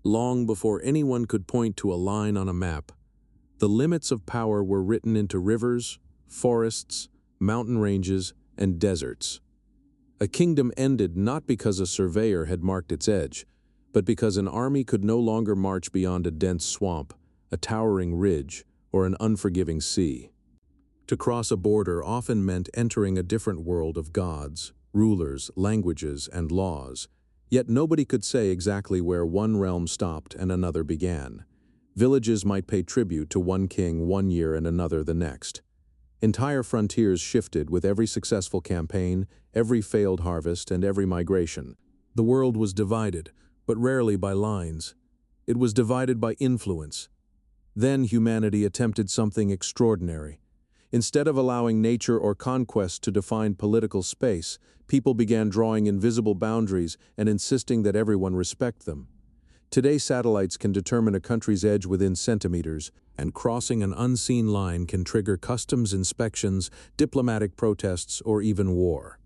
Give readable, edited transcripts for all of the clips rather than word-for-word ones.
Long before anyone could point to a line on a map, the limits of power were written into rivers, forests, mountain ranges, and deserts. A kingdom ended not because a surveyor had marked its edge, but because an army could no longer march beyond a dense swamp, a towering ridge, or an unforgiving sea. To cross a border often meant entering a different world of gods, rulers, languages, and laws, yet nobody could say exactly where one realm stopped and another began. Villages might pay tribute to one king one year and another the next. Entire frontiers shifted with every successful campaign, every failed harvest, and every migration. The world was divided, but rarely by lines. It was divided by influence. Then humanity attempted something extraordinary. Instead of allowing nature or conquest to define political space, people began drawing invisible boundaries and insisting that everyone respect them. Today, satellites can determine a country's edge within centimeters, and crossing an unseen line can trigger customs inspections, diplomatic protests, or even war.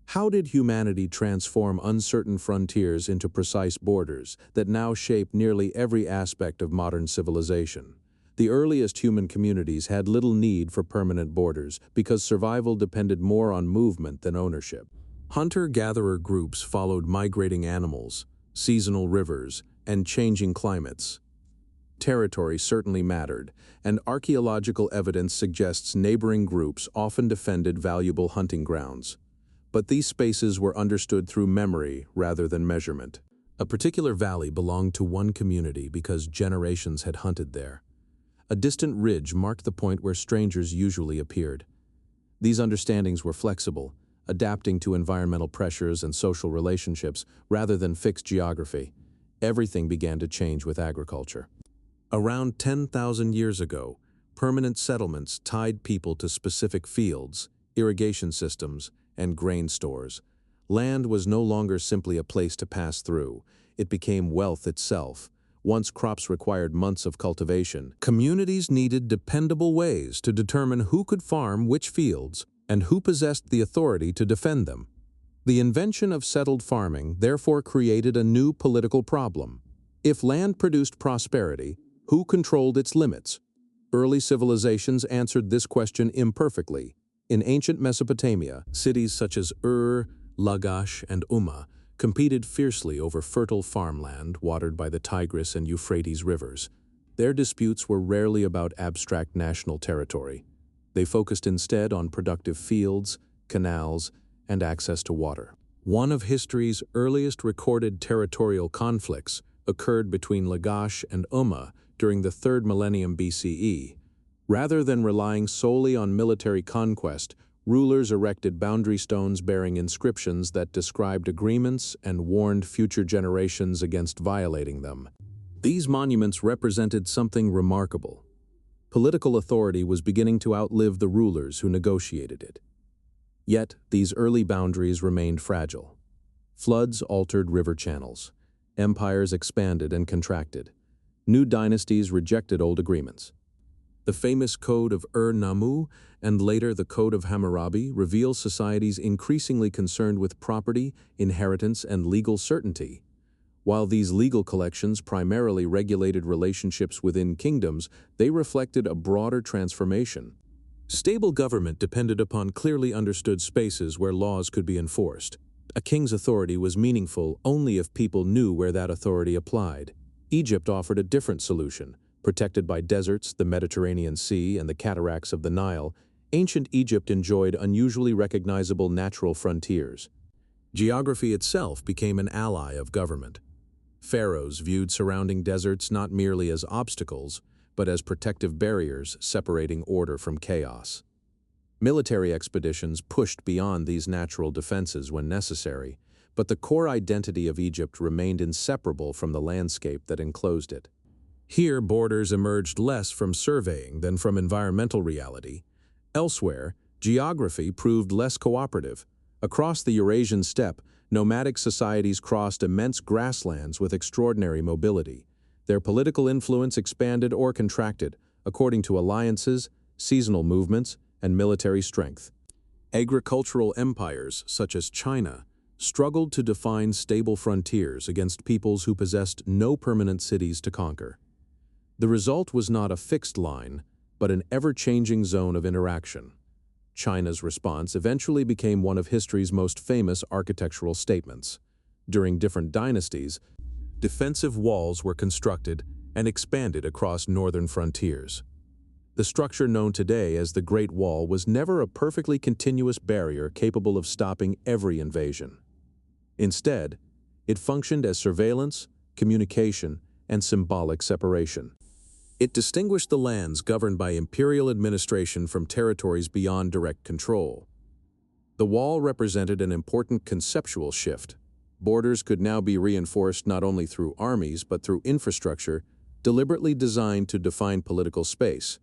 How did humanity transform uncertain frontiers into precise borders that now shape nearly every aspect of modern civilization? The earliest human communities had little need for permanent borders because survival depended more on movement than ownership. Hunter-gatherer groups followed migrating animals, seasonal rivers, and changing climates. Territory certainly mattered, and archaeological evidence suggests neighboring groups often defended valuable hunting grounds. But these spaces were understood through memory rather than measurement. A particular valley belonged to one community because generations had hunted there. A distant ridge marked the point where strangers usually appeared. These understandings were flexible, adapting to environmental pressures and social relationships rather than fixed geography. Everything began to change with agriculture. Around 10,000 years ago, permanent settlements tied people to specific fields, irrigation systems, and grain stores. Land was no longer simply a place to pass through. It became wealth itself. Once crops required months of cultivation, communities needed dependable ways to determine who could farm which fields and who possessed the authority to defend them. The invention of settled farming therefore created a new political problem. If land produced prosperity, who controlled its limits? Early civilizations answered this question imperfectly. In ancient Mesopotamia, cities such as Ur, Lagash, and Umma competed fiercely over fertile farmland watered by the Tigris and Euphrates rivers. Their disputes were rarely about abstract national territory. They focused instead on productive fields, canals, and access to water. One of history's earliest recorded territorial conflicts occurred between Lagash and Umma during the 3rd millennium BCE. Rather than relying solely on military conquest, rulers erected boundary stones bearing inscriptions that described agreements and warned future generations against violating them. These monuments represented something remarkable. Political authority was beginning to outlive the rulers who negotiated it. Yet, these early boundaries remained fragile. Floods altered river channels. Empires expanded and contracted. New dynasties rejected old agreements. The famous Code of Ur-Nammu and later the Code of Hammurabi reveal societies increasingly concerned with property, inheritance, and legal certainty. While these legal collections primarily regulated relationships within kingdoms, they reflected a broader transformation. Stable government depended upon clearly understood spaces where laws could be enforced. A king's authority was meaningful only if people knew where that authority applied. Egypt offered a different solution. Protected by deserts, the Mediterranean Sea, and the cataracts of the Nile, ancient Egypt enjoyed unusually recognizable natural frontiers. Geography itself became an ally of government. Pharaohs viewed surrounding deserts not merely as obstacles, but as protective barriers separating order from chaos. Military expeditions pushed beyond these natural defenses when necessary, but the core identity of Egypt remained inseparable from the landscape that enclosed it. Here, borders emerged less from surveying than from environmental reality. Elsewhere, geography proved less cooperative. Across the Eurasian steppe, nomadic societies crossed immense grasslands with extraordinary mobility. Their political influence expanded or contracted, according to alliances, seasonal movements, and military strength. Agricultural empires, such as China, struggled to define stable frontiers against peoples who possessed no permanent cities to conquer. The result was not a fixed line, but an ever-changing zone of interaction. China's response eventually became one of history's most famous architectural statements. During different dynasties, defensive walls were constructed and expanded across northern frontiers. The structure known today as the Great Wall was never a perfectly continuous barrier capable of stopping every invasion. Instead, it functioned as surveillance, communication, and symbolic separation. It distinguished the lands governed by imperial administration from territories beyond direct control. The wall represented an important conceptual shift. Borders could now be reinforced not only through armies but through infrastructure deliberately designed to define political space.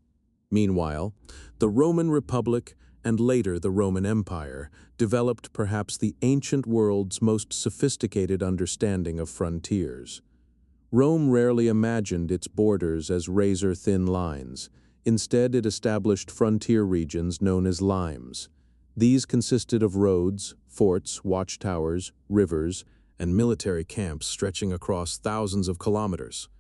Meanwhile, the Roman Republic and later the Roman Empire developed perhaps the ancient world's most sophisticated understanding of frontiers. Rome rarely imagined its borders as razor-thin lines. Instead, it established frontier regions known as limes. These consisted of roads, forts, watchtowers, rivers, and military camps stretching across thousands of kilometers.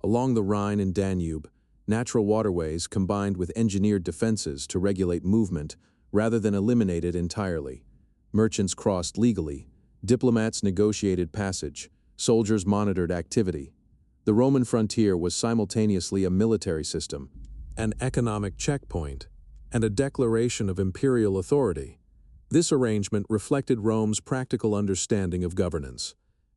Along the Rhine and Danube, natural waterways combined with engineered defenses to regulate movement rather than eliminate it entirely. Merchants crossed legally, diplomats negotiated passage, soldiers monitored activity. The Roman frontier was simultaneously a military system, an economic checkpoint, and a declaration of imperial authority. This arrangement reflected Rome's practical understanding of governance.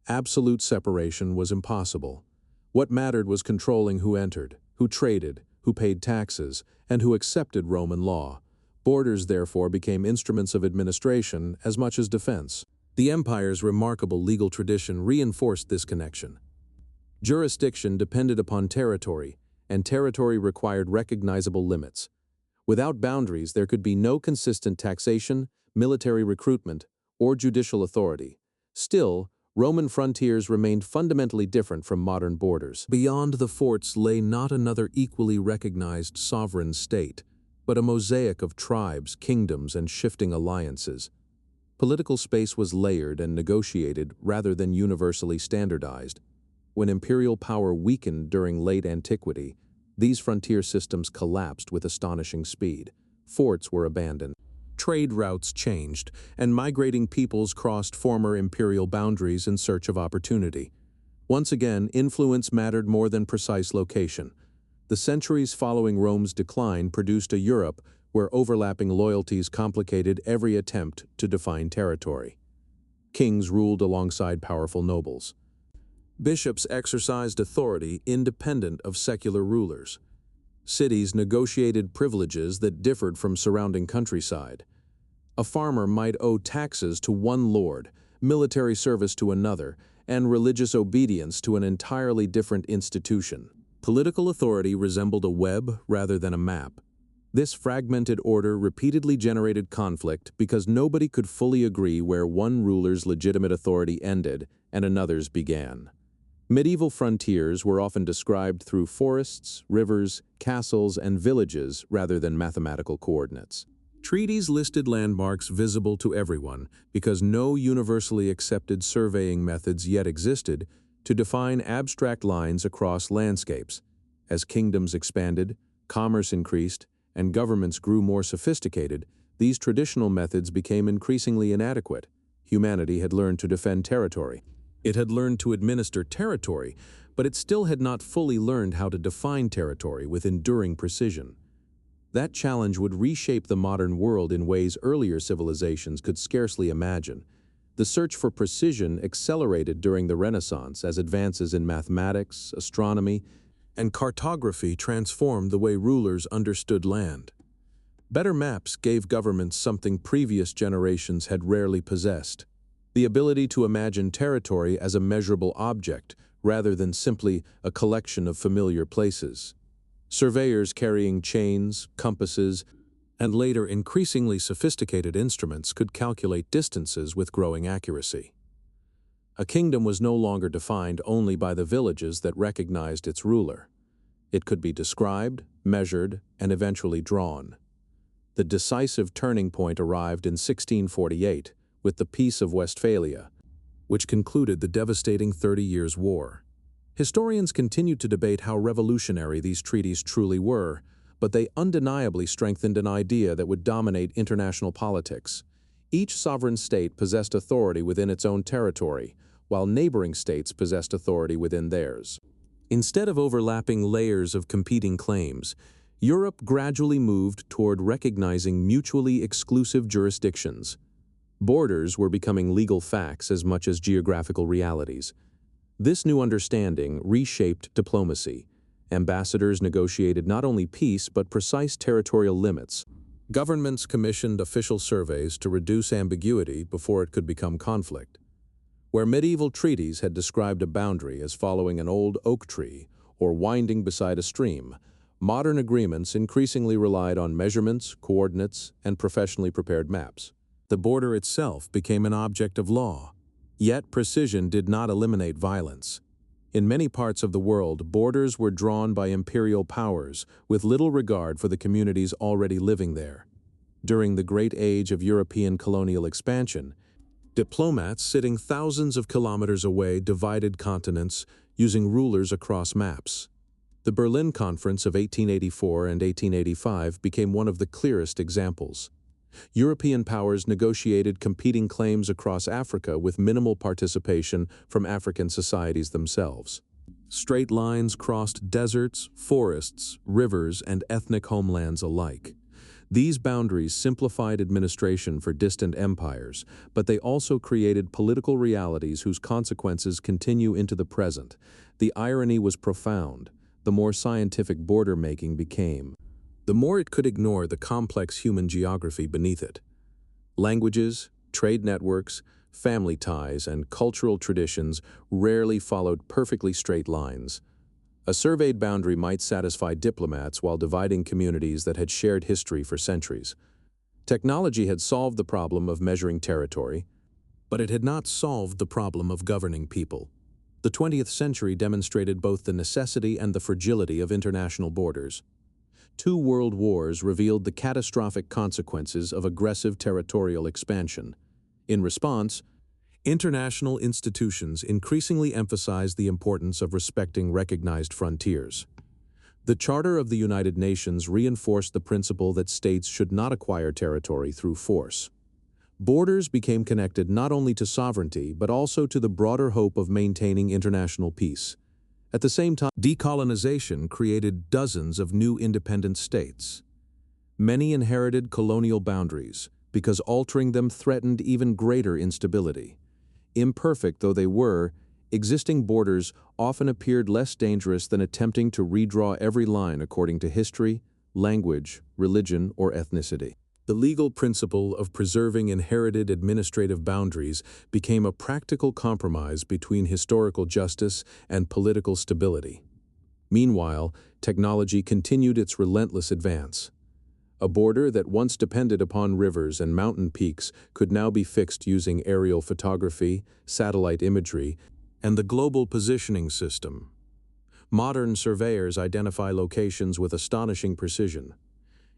Absolute separation was impossible. What mattered was controlling who entered, who traded, who paid taxes, and who accepted Roman law. Borders, therefore, became instruments of administration as much as defense. The empire's remarkable legal tradition reinforced this connection. Jurisdiction depended upon territory, and territory required recognizable limits. Without boundaries, there could be no consistent taxation, military recruitment, or judicial authority. Still, Roman frontiers remained fundamentally different from modern borders. Beyond the forts lay not another equally recognized sovereign state, but a mosaic of tribes, kingdoms, and shifting alliances. Political space was layered and negotiated rather than universally standardized. When imperial power weakened during late antiquity, these frontier systems collapsed with astonishing speed. Forts were abandoned. Trade routes changed, and migrating peoples crossed former imperial boundaries in search of opportunity. Once again, influence mattered more than precise location. The centuries following Rome's decline produced a Europe where overlapping loyalties complicated every attempt to define territory. Kings ruled alongside powerful nobles. Bishops exercised authority independent of secular rulers. Cities negotiated privileges that differed from surrounding countryside. A farmer might owe taxes to one lord, military service to another, and religious obedience to an entirely different institution. Political authority resembled a web rather than a map. This fragmented order repeatedly generated conflict because nobody could fully agree where one ruler's legitimate authority ended and another's began. Medieval frontiers were often described through forests, rivers, castles, and villages rather than mathematical coordinates. Treaties listed landmarks visible to everyone because no universally accepted surveying methods yet existed to define abstract lines across landscapes. As kingdoms expanded, commerce increased, and governments grew more sophisticated, these traditional methods became increasingly inadequate. Humanity had learned to defend territory. It had learned to administer territory, but it still had not fully learned how to define territory with enduring precision. That challenge would reshape the modern world in ways earlier civilizations could scarcely imagine. The search for precision accelerated during the Renaissance as advances in mathematics, astronomy, and cartography transformed the way rulers understood land. Better maps gave governments something previous generations had rarely possessed: the ability to imagine territory as a measurable object rather than simply a collection of familiar places. Surveyors carrying chains, compasses, and later increasingly sophisticated instruments could calculate distances with growing accuracy. A kingdom was no longer defined only by the villages that recognized its ruler. It could be described, measured, and eventually drawn. The decisive turning point arrived in 1648, with the Peace of Westphalia, which concluded the devastating 30 Years' War. Historians continue to debate how revolutionary these treaties truly were, but they undeniably strengthened an idea that would dominate international politics. Each sovereign state possessed authority within its own territory, while neighboring states possessed authority within theirs. Instead of overlapping layers of competing claims, Europe gradually moved toward recognizing mutually exclusive jurisdictions. Borders were becoming legal facts as much as geographical realities. This new understanding reshaped diplomacy. Ambassadors negotiated not only peace but precise territorial limits. Governments commissioned official surveys to reduce ambiguity before it could become conflict. Where medieval treaties had described a boundary as following an old oak tree or winding beside a stream, modern agreements increasingly relied on measurements, coordinates, and professionally prepared maps. The border itself became an object of law. Yet precision did not eliminate violence. In many parts of the world, borders were drawn by imperial powers with little regard for the communities already living there. During the great age of European colonial expansion, diplomats sitting thousands of kilometers away divided continents using rulers across maps. The Berlin Conference of 1884 and 1885 became one of the clearest examples. European powers negotiated competing claims across Africa with minimal participation from African societies themselves. Straight lines crossed deserts, forests, rivers, and ethnic homelands alike. These boundaries simplified administration for distant empires, but they also created political realities whose consequences continue into the present. The irony was profound. The more scientific border making became, the more it could ignore the complex human geography beneath it. Languages, trade networks, family ties, and cultural traditions rarely followed perfectly straight lines. A surveyed boundary might satisfy diplomats while dividing communities that had shared history for centuries. Technology had solved the problem of measuring territory, but it had not solved the problem of governing people. The 20th century demonstrated both the necessity and the fragility of international borders. 2 world wars revealed the catastrophic consequences of aggressive territorial expansion. In response, international institutions increasingly emphasized the importance of respecting recognized frontiers. The Charter of the United Nations reinforced the principle that states should not acquire territory through force. Borders became connected not only to sovereignty but also to the broader hope of maintaining international peace. At the same time, decolonization created dozens of new independent states. Many inherited colonial boundaries because altering them threatened even greater instability. Imperfect though they were, existing borders often appeared less dangerous than attempting to redraw every line according to history, language, religion, or ethnicity. The legal principle of preserving inherited administrative boundaries became a practical compromise between historical justice and political stability. Meanwhile, technology continued its relentless advance. A border that once depended upon rivers and mountain peaks could now be fixed using aerial photography, satellite imagery, and the global positioning system. Modern surveyors identify locations with astonishing precision.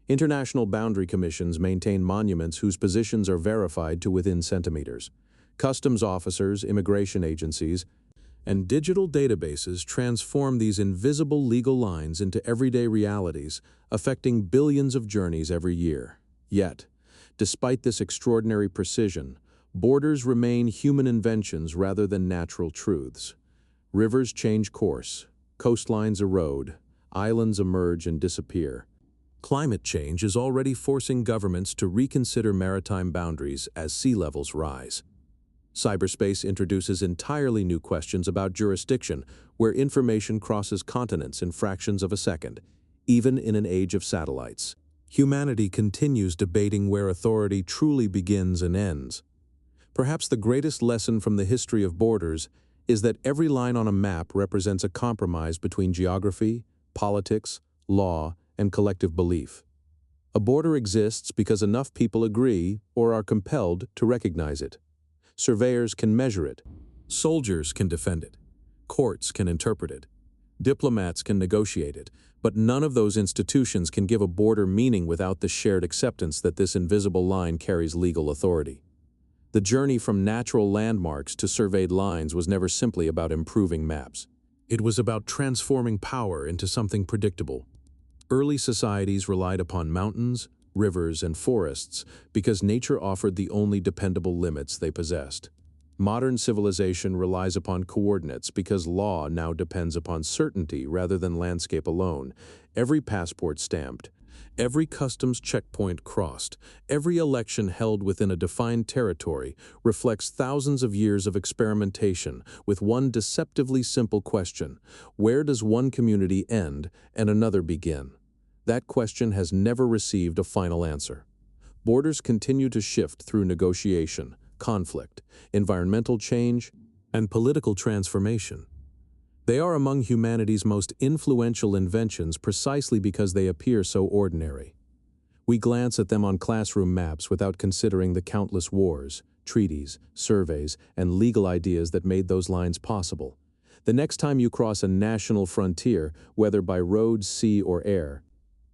International boundary commissions maintain monuments whose positions are verified to within centimeters. Customs officers, immigration agencies, and digital databases transform these invisible legal lines into everyday realities, affecting billions of journeys every year. Yet, despite this extraordinary precision, borders remain human inventions rather than natural truths. Rivers change course, coastlines erode, islands emerge and disappear. Climate change is already forcing governments to reconsider maritime boundaries as sea levels rise. Cyberspace introduces entirely new questions about jurisdiction, where information crosses continents in fractions of a second, even in an age of satellites. Humanity continues debating where authority truly begins and ends. Perhaps the greatest lesson from the history of borders is that every line on a map represents a compromise between geography, politics, law, and collective belief. A border exists because enough people agree or are compelled to recognize it. Surveyors can measure it. Soldiers can defend it. Courts can interpret it. Diplomats can negotiate it. But none of those institutions can give a border meaning without the shared acceptance that this invisible line carries legal authority. The journey from natural landmarks to surveyed lines was never simply about improving maps. It was about transforming power into something predictable. Early societies relied upon mountains, rivers, and forests because nature offered the only dependable limits they possessed. Modern civilization relies upon coordinates because law now depends upon certainty rather than landscape alone. Every passport stamped, every customs checkpoint crossed, every election held within a defined territory reflects thousands of years of experimentation with one deceptively simple question: where does one community end and another begin? That question has never received a final answer. Borders continue to shift through negotiation, conflict, environmental change, and political transformation. They are among humanity's most influential inventions precisely because they appear so ordinary. We glance at them on classroom maps without considering the countless wars, treaties, surveys, and legal ideas that made those lines possible. The next time you cross a national frontier, whether by road, sea, or air,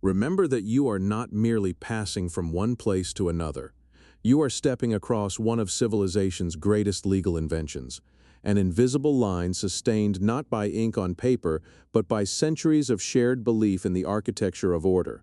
remember that you are not merely passing from one place to another. You are stepping across one of civilization's greatest legal inventions, an invisible line sustained not by ink on paper, but by centuries of shared belief in the architecture of order.